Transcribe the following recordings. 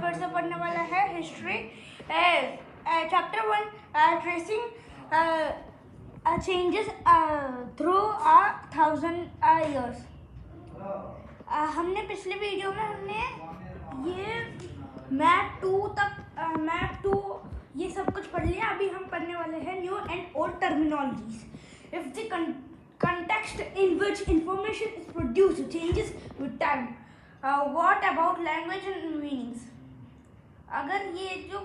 फिर से पढ़ने वाला है history chapter 1 tracing changes through 1000 years। हमने पिछले वीडियो में हमने ये मैप टू ये सब कुछ पढ़ लिया। अभी हम पढ़ने वाले हैं new and old terminologies. If the context in which information is produced changes with time, what about language and meanings? अगर ये जो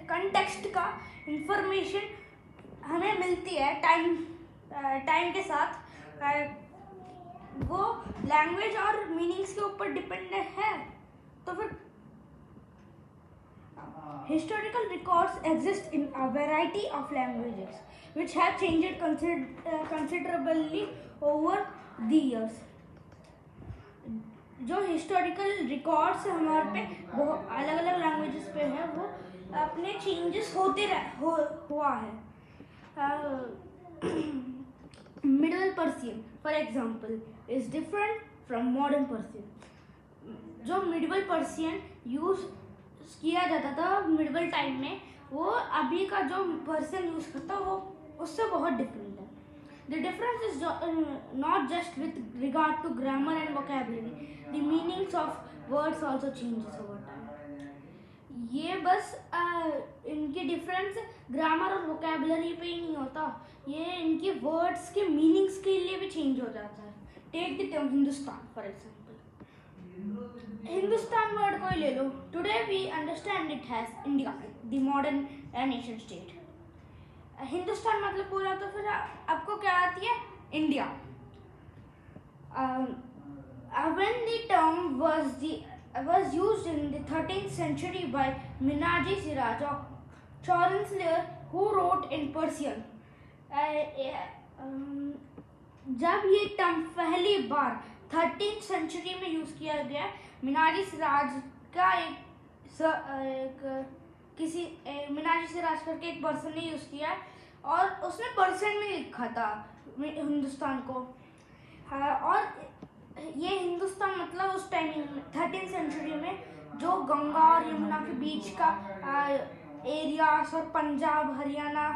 कंटेक्स्ट का इंफॉर्मेशन हमें मिलती है टाइम के साथ, वो लैंग्वेज और मीनिंग्स के ऊपर डिपेंडेंट है। तो फिर historical records exist in a variety of languages which have changed considerably over the years। जो हिस्टोरिकल रिकॉर्ड्स हमारे पे बहुत अलग अलग लैंग्वेजेस पे है, वो अपने चेंजेस होते हुआ है। Middle Persian for example is different from modern Persian. जो मिडिल पर्शियन यूज किया जाता था मिडिल टाइम में, वो अभी का जो पर्शियन यूज करता वो उससे बहुत डिफरेंट है। The difference is not just with regard to grammar and vocabulary, the meanings of words also changes over time। ये बस इनके डिफरेंस ग्रामर और वोकेबलरी पे ही नहीं होता, ये इनके वर्ड्स के मीनिंग्स के लिए भी चेंज हो जाता है। Take the term Hindustan for example. Hindustan word को ही ले लो। Today we understand it has India the modern nation state. Hindustan मतलब पूरा, तो फिर आपको क्या आती है? India. When the term was used in the 13th century by Minaji Siraj, a Chancellor who wrote in Persian। जब ये टर्म पहली बार 13th सेंचुरी में यूज किया गया, मिनाजी सिराज का मिनाजी सिराज करके एक पर्सन ने यूज किया और उसने पर्शियन में लिखा था हिंदुस्तान को। और ये हिंदुस्तान मतलब उस टाइम 13th सेंचुरी में जो गंगा और यमुना के बीच का एरियास और पंजाब हरियाणा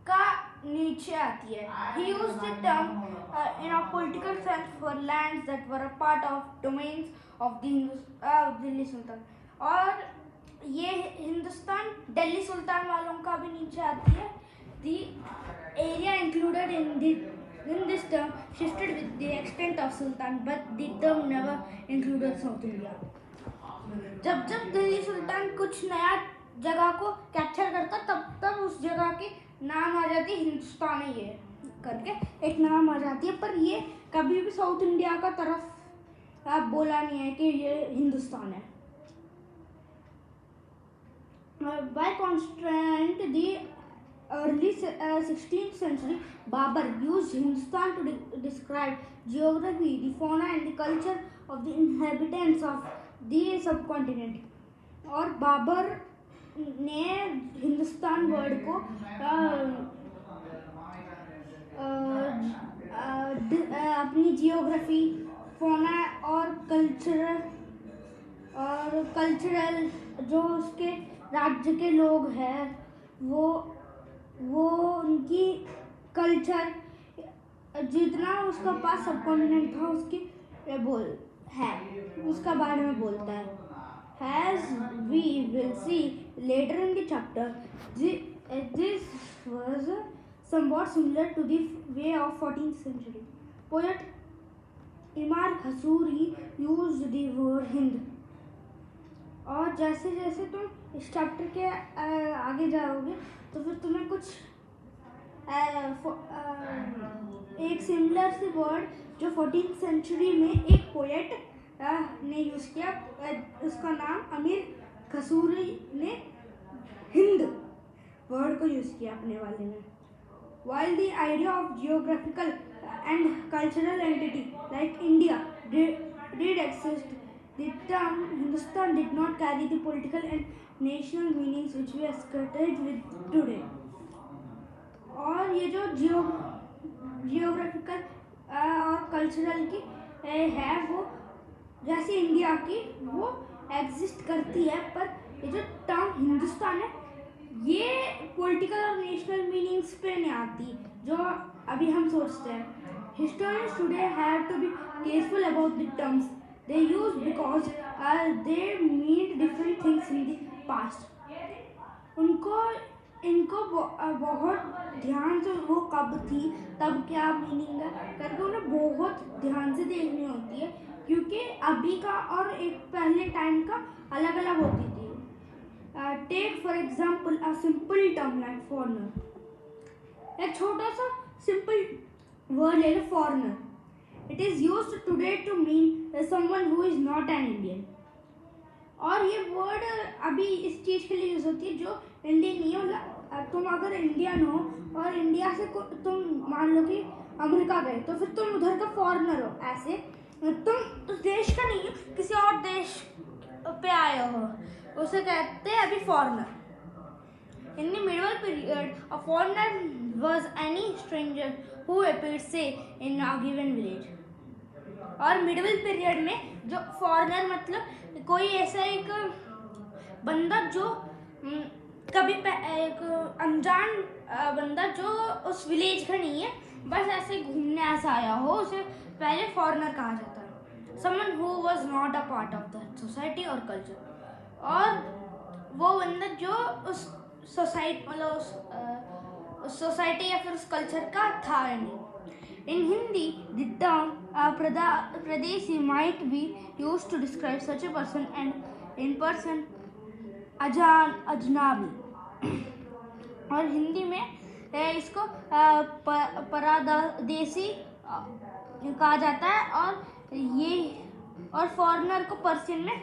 का नीचे आती है। He used the term in a political sense for lands that were a part of domains of the Delhi सुल्तान। और ये हिंदुस्तान दिल्ली सुल्तान वालों का भी नीचे आती है। The area included in this term shifted with the extent of sultan, but the term never included South India। जब दिल्ली सुल्तान कुछ नया जगह को कैप्चर करता, तब उस जगह की नाम आ जाती है हिंदुस्तान है, ये करके एक नाम आ जाती है, पर ये कभी भी साउथ इंडिया का तरफ आप बोला नहीं है कि ये हिंदुस्तान है। By contrast, the early 16th century Babur used Hindustan to describe geography, the fauna and the culture of the inhabitants of the subcontinent। और बाबर ने हिंदुस्तान वर्ड को अपनी जियोग्राफी, फोना और कल्चरल जो उसके राज्य के लोग हैं, वो उनकी कल्चर, जितना उसका पास सबकॉन्टिनेंट था उसके उसका बारे में बोलता है। As we will see later in the chapter, this was somewhat similar to the way of 14th century poet इमार खसूरी used the word Hind। और जैसे जैसे तुम इस चैप्टर के आगे जाओगे तो फिर तुम्हें कुछ एक सिमिलर सी वर्ड जो 14th सेंचुरी में एक पोएट ने यूज किया, उसका नाम अमीर खसूरी ने हिंद वर्ड को यूज किया अपने वाले में। While the idea of geographical and cultural entity like India did exist, the term Hindustan did not carry the political and national meanings which we associate with today। और ये जो जियोग्राफिकल और cultural की है, वो जैसे इंडिया की वो एग्जिस्ट करती है, पर ये जो टर्म हिंदुस्तान है ये पॉलिटिकल और नेशनल मीनिंग्स पे नहीं आती जो अभी हम सोचते हैं. Historians today have to be careful about the terms they use because they mean different things in the past. उनको इनको बहुत ध्यान से वो कब थी तब क्या मीनिंग है करके उन्हें बहुत ध्यान से देखनी होती है, क्योंकि अभी का और एक पहले टाइम का अलग अलग होती थी. Take for example a simple term like foreigner. एक छोटा सा सिंपल वर्ड ले लो, foreigner. It is used today to mean someone who is not an Indian. और ये वर्ड अभी इस चीज़ के लिए यूज़ होती है जो इंडियन नहीं हो. तुम अगर इंडियन हो और इंडिया से तुम मान लो कि अमेरिका गए तो फिर तुम उधर का फॉरेनर हो. ऐसे तुम उस देश का नहीं हो, किसी और देश पे आए हो, उसे कहते हैं अभी foreigner. In the medieval period a foreigner was any stranger who appeared से इन अ गिवन विलेज. और मिडिवल पीरियड में जो फॉरेनर मतलब कोई ऐसा एक बंदा जो कभी एक अनजान बंदा जो उस विलेज का नहीं है, बस ऐसे घूमने ऐसा आया हो, उसे पहले फॉरेनर कहा जाता है. Someone who was not a part of the society और कल्चर. और वो बंदा जो उस सोसाइटी मतलब उस सोसाइटी या फिर उस कल्चर का था नहीं. In Hindi, the term Pradesi might be used to describe such a person, and in person अजनाबी. और हिंदी में इसको परादेसी कहा जाता है, और फॉरेनर को पर्शियन में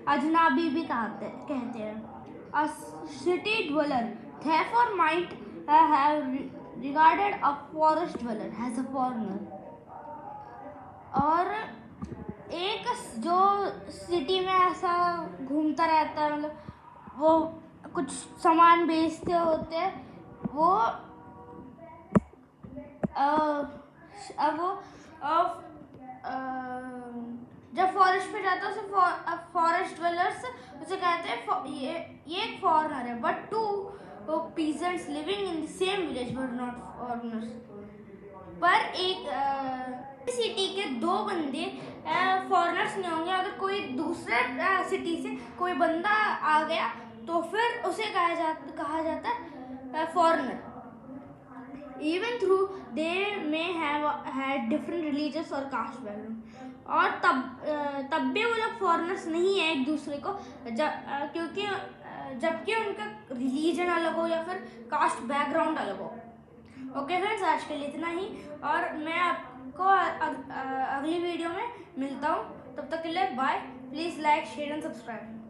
अजनाबी भी कहते हैं. A city dweller therefore might have regarded a forest dweller as a foreigner. और एक जो सिटी में ऐसा घूमता रहता है, मतलब वो कुछ सामान बेचते होते हैं, वो जब फॉरेस्ट पे जाता है उसे फॉरेस्ट ड्वेलर्स उसे कहते हैं ये एक फॉरेनर है. But to peasants living in the same village were not foreigners. पर एक सिटी के दो बंदे फॉरेनर्स नहीं होंगे. अगर कोई दूसरे सिटी से कोई बंदा आ गया तो फिर उसे कहा जाता है foreigner. Even through they may have had different religious और कास्ट बैकग्राउंड. और तब भी वो लोग फॉरेनर्स नहीं है एक दूसरे को, जबकि उनका रिलीजन अलग हो या फिर कास्ट बैकग्राउंड अलग हो. ओके फ्रेंड्स, आज के लिए इतना ही, और मैं आपको अगली वीडियो में मिलता हूँ. तब तक के लिए bye. Please like, share and subscribe.